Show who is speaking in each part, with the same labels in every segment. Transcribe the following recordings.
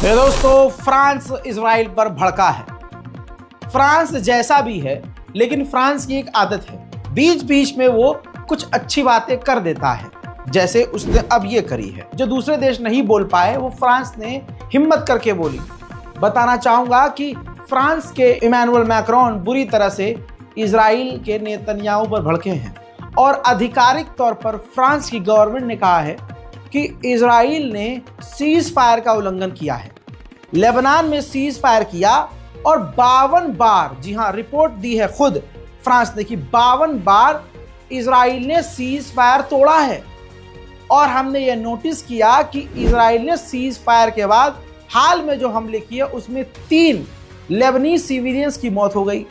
Speaker 1: मेरे दोस्तों, France Israel पर भड़का है। फ्रांस जैसा भी है, लेकिन फ्रांस की एक आदत है, बीच बीच में वो कुछ अच्छी बातें कर देता है, जैसे उसने अब ये करी है। जो दूसरे देश नहीं बोल पाए वो फ्रांस ने हिम्मत करके बोली। बताना चाहूंगा कि फ्रांस के इमैनुअल मैक्रोन बुरी तरह से इजराइल के नेतन्याहू पर भड़के हैं और आधिकारिक तौर पर फ्रांस की गवर्नमेंट ने कहा है कि इजराइल ने सीज फायर का उल्लंघन किया है। लेबनान में सीज फायर किया और 52 बार, जी हाँ, रिपोर्ट दी है खुद फ्रांस ने कि 52 बार इजराइल ने सीज फायर तोड़ा है। और हमने ये नोटिस किया कि इजराइल ने सीज फायर के बाद हाल में जो हमले किए उसमें 3 लेबनीज सिविलियंस की मौत हो गई।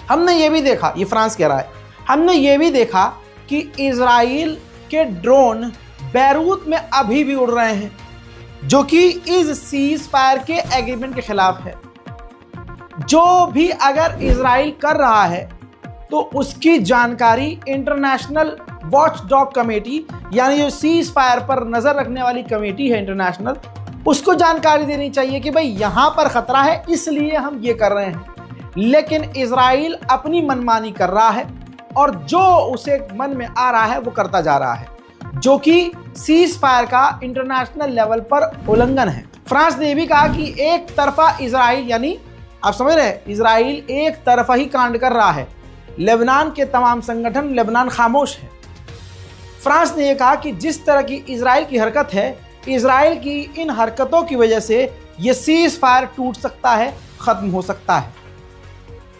Speaker 1: हमने ये भी देखा, ये फ्रांस कह रहा है, हमने ये भी देखा कि इजराइल के ड्रोन बैरूत में अभी भी उड़ रहे हैं, जो कि इस सीज फायर के एग्रीमेंट के खिलाफ है। जो भी अगर इजराइल कर रहा है तो उसकी जानकारी इंटरनेशनल वॉच डॉग कमेटी, यानी जो सीज फायर पर नजर रखने वाली कमेटी है इंटरनेशनल, उसको जानकारी देनी चाहिए कि भाई यहां पर खतरा है, इसलिए हम ये कर रहे हैं। लेकिन इजराइल अपनी मनमानी कर रहा है और जो उसे मन में आ रहा है वो करता जा रहा है, जो कि सीज फायर का इंटरनेशनल लेवल पर उल्लंघन है। फ्रांस ने भी कहा कि एक तरफा इजराइल, यानी आप समझ रहे हैं, इजराइल एक तरफा ही कांड कर रहा है। लेबनान के तमाम संगठन, लेबनान खामोश है। फ्रांस ने यह कहा कि जिस तरह की इजराइल की हरकत है, इजराइल की इन हरकतों की वजह से यह सीज फायर टूट सकता है, खत्म हो सकता है।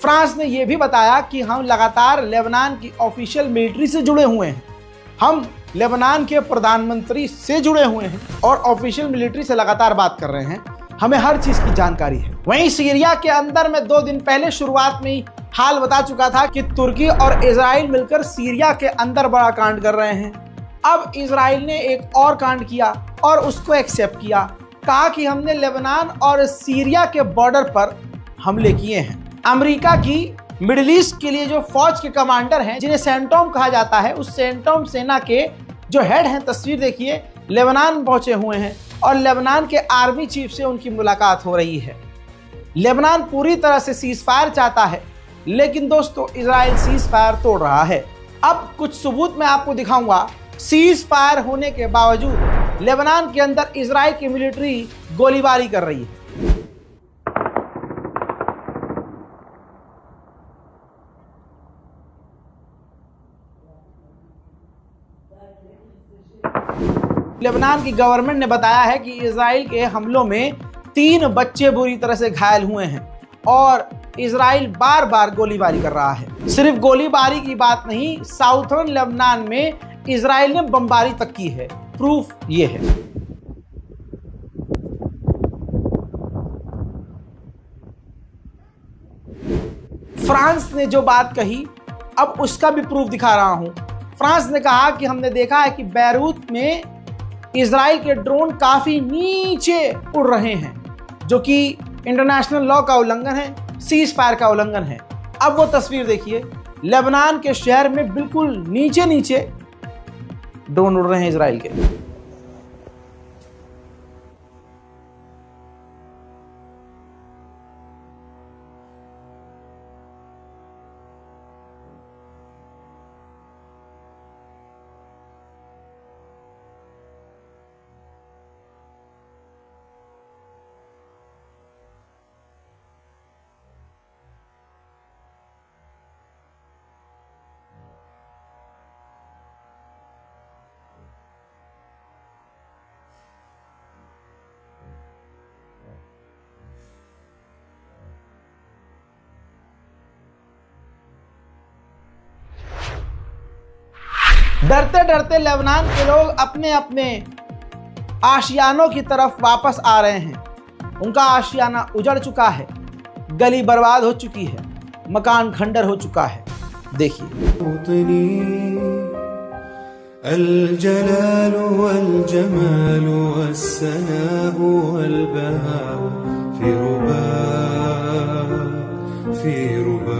Speaker 1: फ्रांस ने यह भी बताया कि हम लगातार लेबनान की ऑफिशियल मिलिट्री से जुड़े हुए हैं, हम लेबनान के प्रधानमंत्री से जुड़े हुए हैं और ऑफिशियल मिलिट्री से लगातार बात कर रहे हैं, हमें हर चीज की जानकारी है। वहीं सीरिया के अंदर में 2 दिन पहले शुरुआत में ही हाल बता चुका था कि तुर्की और इजराइल मिलकर सीरिया के अंदर बड़ा कांड कर रहे हैं। अब इजराइल ने एक और कांड किया और उसको एक्सेप्ट किया, कहा कि हमने लेबनान और सीरिया के बॉर्डर पर हमले किए हैं। अमेरिका की मिडिल ईस्ट के लिए जो फौज के कमांडर हैं, जिन्हें सेंटोम कहा जाता है, उस सेंटोम सेना के जो हेड हैं, तस्वीर देखिए, लेबनान पहुंचे हुए हैं और लेबनान के आर्मी चीफ से उनकी मुलाकात हो रही है। लेबनान पूरी तरह से सीज फायर चाहता है, लेकिन दोस्तों इजराइल सीज फायर तोड़ रहा है। अब कुछ सबूत मैं आपको दिखाऊंगा। सीज फायर होने के बावजूद लेबनान के अंदर इजराइल की मिलिट्री गोलीबारी कर रही है। लेबनान की गवर्नमेंट ने बताया है कि इजराइल के हमलों में 3 बच्चे बुरी तरह से घायल हुए हैं और इजराइल बार बार गोलीबारी कर रहा है। सिर्फ गोलीबारी की बात नहीं, साउथर्न लेबनान में इजराइल ने बमबारी तक की है। प्रूफ ये है। फ्रांस ने जो बात कही, अब उसका भी प्रूफ दिखा रहा हूं। फ्रांस ने कहा कि हमने देखा है कि बैरूत में इजराइल के ड्रोन काफी नीचे उड़ रहे हैं, जो कि इंटरनेशनल लॉ का उल्लंघन है, सीज फायर का उल्लंघन है। अब वो तस्वीर देखिए, लेबनान के शहर में बिल्कुल नीचे नीचे ड्रोन उड़ रहे हैं इजराइल के। डरते डरते लेबनान के लोग अपने अपने आशियानों की तरफ वापस आ रहे हैं। उनका आशियाना उजड़ चुका है, गली बर्बाद हो चुकी है, मकान खंडर हो चुका है। देखिए, अल जलाल वल जमाल वस्सनाह वल बहा फी रुबा फी रुबा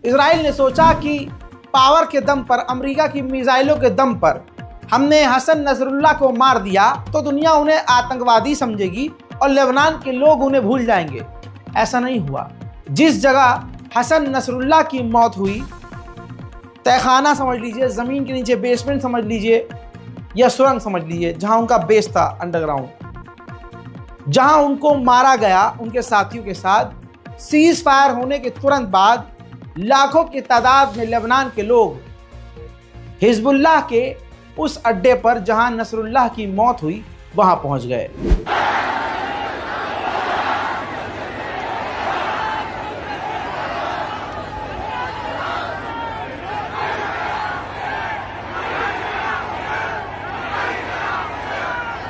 Speaker 1: इजराइल ने सोचा कि पावर के दम पर, अमेरिका की मिसाइलों के दम पर हमने हसन नसरुल्लाह को मार दिया तो दुनिया उन्हें आतंकवादी समझेगी और लेबनान के लोग उन्हें भूल जाएंगे। ऐसा नहीं हुआ। जिस जगह हसन नसरुल्लाह की मौत हुई, तहखाना समझ लीजिए, ज़मीन के नीचे बेसमेंट समझ लीजिए या सुरंग समझ लीजिए, जहां उनका बेस था अंडरग्राउंड, जहां उनको मारा गया उनके साथियों के साथ, सीज फायर होने के तुरंत बाद लाखों की तादाद में लेबनान के लोग हिजबुल्लाह के उस अड्डे पर जहां नसरुल्लाह की मौत हुई वहां पहुंच गए।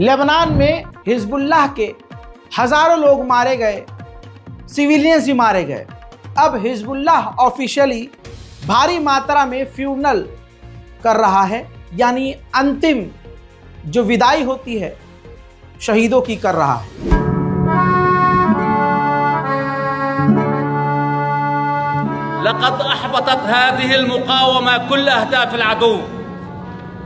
Speaker 1: लेबनान में हिजबुल्लाह के हजारों लोग मारे गए, सिविलियंस भी मारे गए। अब हिजबुल्लाह ऑफिशियली भारी मात्रा में फ्यूनल कर रहा है, यानी अंतिम जो विदाई होती है शहीदों की कर रहा है।
Speaker 2: लक़द अहबतत हादिहिल मुक़ावमा कुल्ल अहदाफ़िल अदू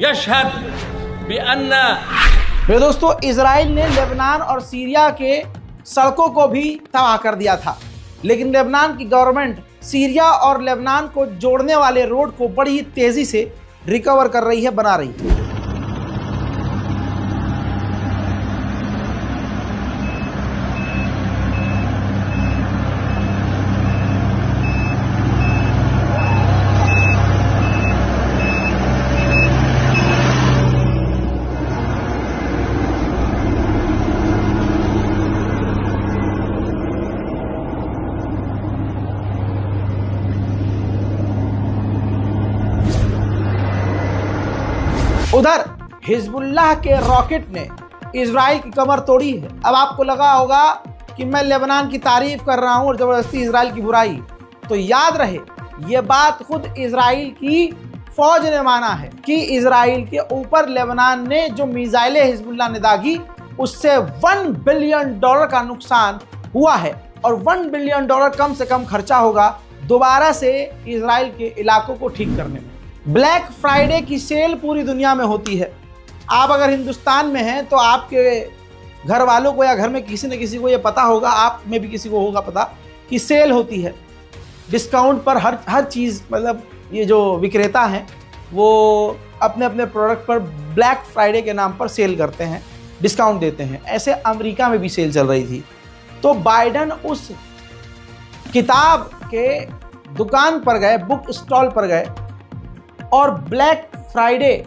Speaker 2: यशहद बिअन्ना।
Speaker 1: मेरे दोस्तों, इजराइल ने लेबनान और सीरिया के सड़कों को भी तबाह कर दिया था, लेकिन लेबनान की गवर्नमेंट सीरिया और लेबनान को जोड़ने वाले रोड को बड़ी तेजी से रिकवर कर रही है, बना रही है। उधर हिजबुल्लाह के रॉकेट ने इजराइल की कमर तोड़ी है। अब आपको लगा होगा कि मैं लेबनान की तारीफ कर रहा हूं और ज़बरदस्ती इजराइल की बुराई, तो याद रहे ये बात खुद इजराइल की फौज ने माना है कि इजराइल के ऊपर लेबनान ने जो मिसाइलें हिजबुल्लाह ने दागी उससे $1 बिलियन का नुकसान हुआ है, और $1 बिलियन कम से कम खर्चा होगा दोबारा से इजराइल के इलाकों को ठीक करने में। ब्लैक फ्राइडे की सेल पूरी दुनिया में होती है। आप अगर हिंदुस्तान में हैं तो आपके घर वालों को या घर में किसी न किसी को ये पता होगा, आप में भी किसी को होगा पता कि सेल होती है। डिस्काउंट पर हर चीज़, मतलब ये जो विक्रेता हैं वो अपने अपने प्रोडक्ट पर ब्लैक फ्राइडे के नाम पर सेल करते हैं, डिस्काउंट देते हैं। ऐसे अमेरिका में भी सेल चल रही थी, तो बाइडन उस किताब के दुकान पर गए, बुक स्टॉल पर गए और ब्लैक फ्राइडे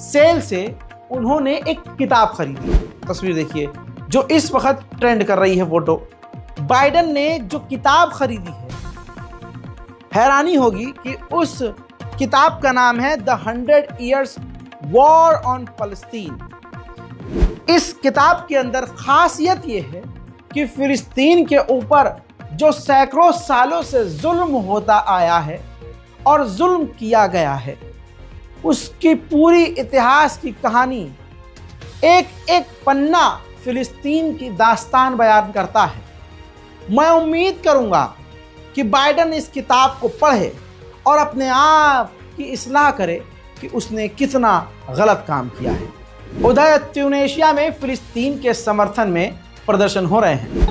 Speaker 1: सेल से उन्होंने एक किताब खरीदी। तस्वीर देखिए जो इस वक्त ट्रेंड कर रही है फोटो। बाइडन ने जो किताब खरीदी है, हैरानी होगी कि उस किताब का नाम है द 100 Years वॉर ऑन फलस्तीन। इस किताब के अंदर खासियत यह है कि फिलिस्तीन के ऊपर जो सैकड़ों सालों से जुल्म होता आया है और जुल्म किया गया है, उसकी पूरी इतिहास की कहानी एक एक पन्ना फिलिस्तीन की दास्तान बयान करता है। मैं उम्मीद करूंगा कि बाइडन इस किताब को पढ़े और अपने आप की इस्लाह करे कि उसने कितना गलत काम किया है। उधर ट्यूनीशिया में फिलिस्तीन के समर्थन में प्रदर्शन हो रहे हैं।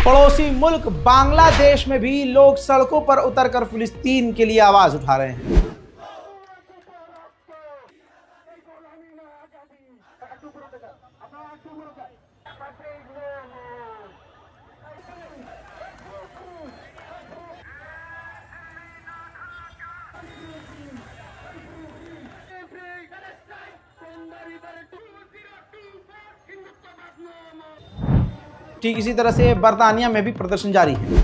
Speaker 1: पड़ोसी मुल्क बांग्लादेश में भी लोग सड़कों पर उतरकर फिलिस्तीन के लिए आवाज उठा रहे हैं। ठीक इसी तरह से बर्तानिया में भी प्रदर्शन जारी है।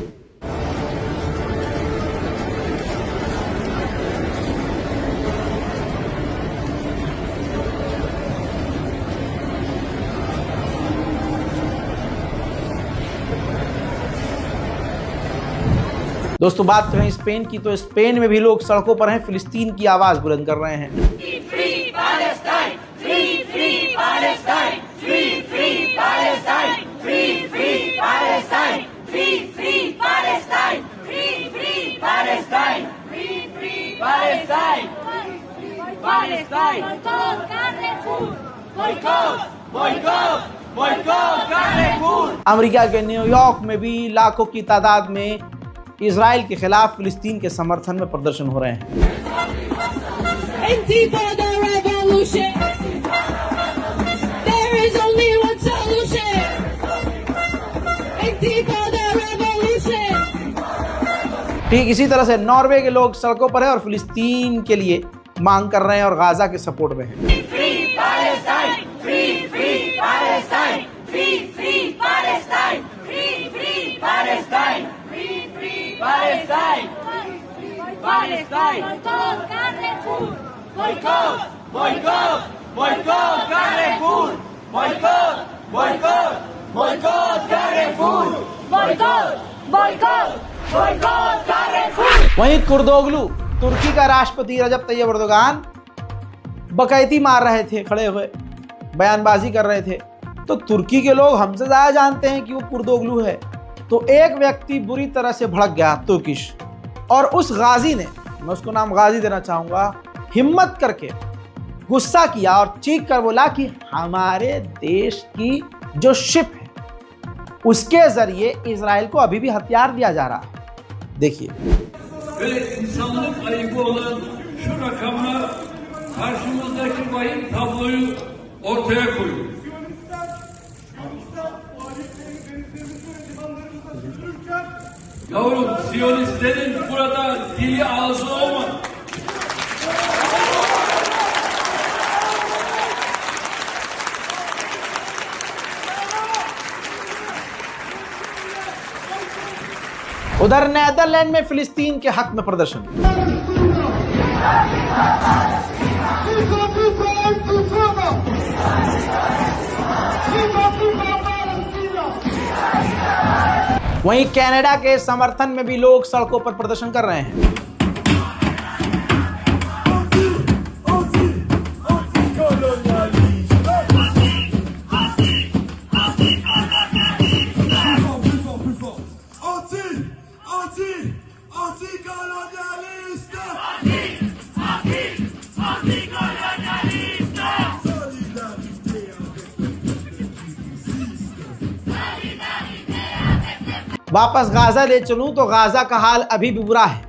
Speaker 1: दोस्तों बात करें स्पेन की, तो स्पेन में भी लोग सड़कों पर हैं, फिलिस्तीन की आवाज बुलंद कर रहे हैं।
Speaker 3: Free Palestine! Free Palestine! Free Palestine! Free Palestine! Free Palestine! Free Palestine! Free Palestine! Palestine! Boycott Carrefour! Boycott Carrefour!
Speaker 1: America के न्यूयॉर्क में भी लाखों की तादाद में इजराइल के खिलाफ फिलिस्तीन के समर्थन में प्रदर्शन हो रहे हैं।
Speaker 3: Intifada revolution. There is only one solution. Intifada revolution.
Speaker 1: ठीक इसी तरह से नॉर्वे के लोग सड़कों पर हैं और फिलिस्तीन के लिए मांग कर रहे हैं और गाजा के सपोर्ट में हैं।
Speaker 3: Free Palestine. Free Palestine. Free Palestine. Free Palestine. Free Palestine. Palestine. Boycott Carrefour. Boycott Carrefour. Boycott Carrefour. Boycott Carrefour.
Speaker 1: वहीं कुर्दोगलू तुर्की का राष्ट्रपति रजब तैयब एर्दोगान बकैती मार रहे थे, खड़े हुए बयानबाजी कर रहे थे। तो तुर्की के लोग हमसे ज़्यादा जानते हैं कि वो कुर्दोगलू है। तो एक व्यक्ति बुरी तरह से भड़क गया तुर्किश, और उस गाजी ने, मैं उसको नाम गाजी देना चाहूँगा, हिम्मत करके गुस्सा किया और चीख कर बोला कि हमारे देश की जो शिप है उसके जरिए इजराइल को अभी भी हथियार दिया जा रहा है। देखिए,
Speaker 4: Ve insanlık ayıbı olan şu rakamlar karşımızdaki vahim tabloyu ortaya koyuyor. Yavrum, Siyonistlerin burada dili ağzı olmadı.
Speaker 1: उधर नेदरलैंड में फिलिस्तीन के हक में प्रदर्शन। वहीं कनाडा के समर्थन में भी लोग सड़कों पर प्रदर्शन कर रहे हैं। वापस गाजा ले चलूं तो गाजा का हाल अभी भी बुरा है।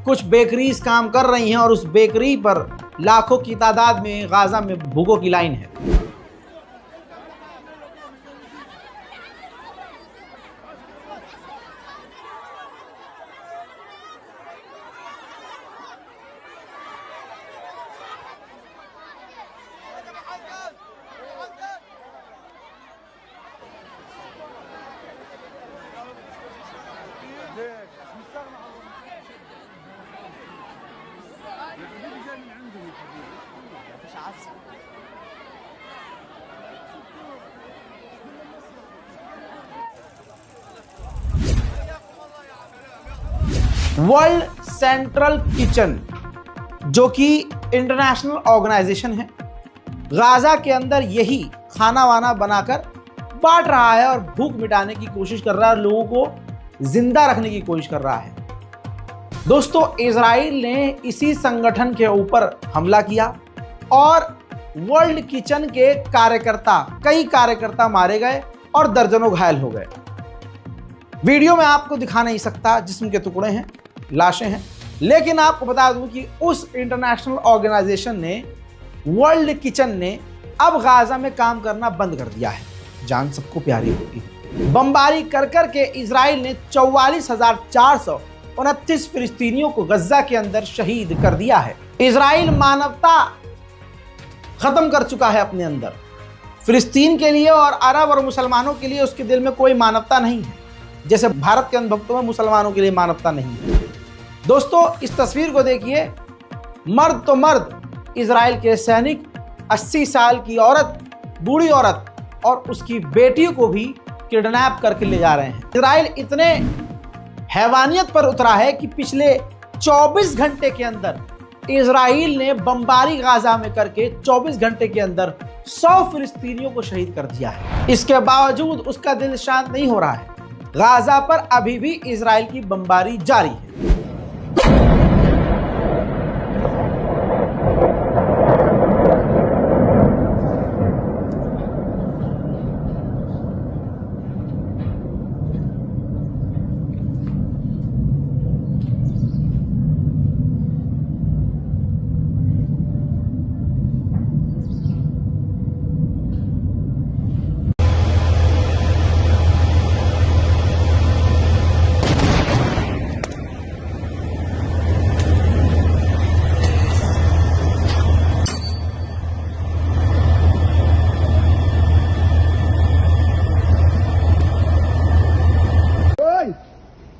Speaker 1: कुछ बेकरीज काम कर रही हैं और उस बेकरी पर लाखों की तादाद में गाजा में भूखों की लाइन है। वर्ल्ड सेंट्रल किचन, जो कि इंटरनेशनल ऑर्गेनाइजेशन है, गाजा के अंदर यही खाना वाना बनाकर बांट रहा है और भूख मिटाने की कोशिश कर रहा है, लोगों को जिंदा रखने की कोशिश कर रहा है। दोस्तों, इजराइल ने इसी संगठन के ऊपर हमला किया और वर्ल्ड किचन के कई कार्यकर्ता मारे गए और दर्जनों घायल हो गए। वीडियो में आपको दिखा नहीं सकता, जिस्म के टुकड़े हैं, लाशें हैं, लेकिन आपको बता दूं कि उस इंटरनेशनल ऑर्गेनाइजेशन ने, वर्ल्ड किचन ने अब गाजा में काम करना बंद कर दिया है। जान सबको प्यारी होती है। बमबारी कर के इजराइल ने 44,429 फिलिस्तीनियों को गजा के अंदर शहीद कर दिया है। इजराइल मानवता खत्म कर चुका है अपने अंदर। फिलिस्तीन के लिए और अरब और मुसलमानों के लिए उसके दिल में कोई मानवता नहीं है, जैसे भारत के अंधभक्तों में मुसलमानों के लिए मानवता नहीं है। दोस्तों, इस तस्वीर को देखिए। मर्द तो मर्द, इजराइल के सैनिक 80 साल की औरत, बूढ़ी औरत और उसकी बेटी को भी किडनैप करके ले जा रहे हैं। इजराइल इतने हैवानियत पर उतरा है कि पिछले 24 घंटे के अंदर इजराइल ने बमबारी गाजा में करके 24 घंटे के अंदर 100 फिलिस्तीनियों को शहीद कर दिया है। इसके बावजूद उसका दिल शांत नहीं हो रहा है। गाजा पर अभी भी इजराइल की बमबारी जारी है।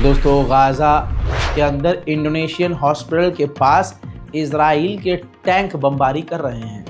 Speaker 1: दोस्तों, गाजा के अंदर इंडोनेशियन हॉस्पिटल के पास इजराइल के टैंक बमबारी कर रहे हैं।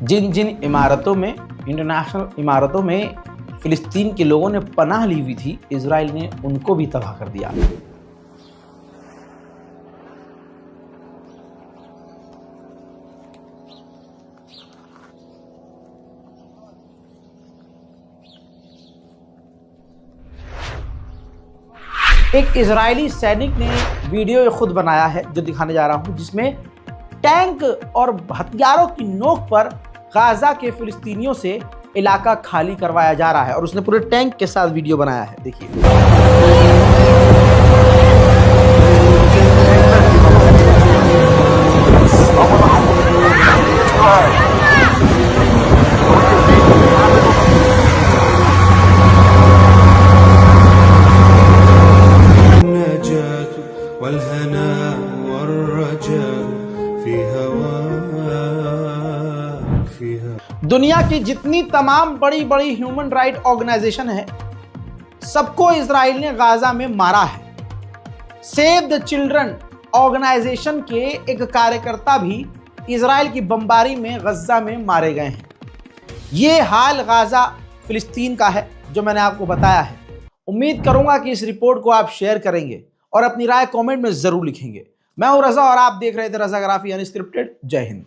Speaker 1: जिन जिन इमारतों में, इंटरनेशनल इमारतों में फिलिस्तीन के लोगों ने पनाह ली हुई थी, इजराइल ने उनको भी तबाह कर दिया। एक इजरायली सैनिक ने वीडियो खुद बनाया है, जो दिखाने जा रहा हूं, जिसमें टैंक और हथियारों की नोक पर गाजा के फिलिस्तीनियों से इलाका खाली करवाया जा रहा है और उसने पूरे टैंक के साथ वीडियो बनाया है। देखिए। दुनिया की जितनी तमाम बड़ी बड़ी ह्यूमन राइट ऑर्गेनाइजेशन है, सबको इजराइल ने गाजा में मारा है। सेव द चिल्ड्रन ऑर्गेनाइजेशन के एक कार्यकर्ता भी इजराइल की बमबारी में गजा में मारे गए हैं। ये हाल गाजा फिलिस्तीन का है, जो मैंने आपको बताया है। उम्मीद करूंगा कि इस रिपोर्ट को आप शेयर करेंगे और अपनी राय कमेंट में जरूर लिखेंगे। मैं हूं रजा और आप देख रहे थे रजाग्राफी अनस्क्रिप्टेड। जय हिंद।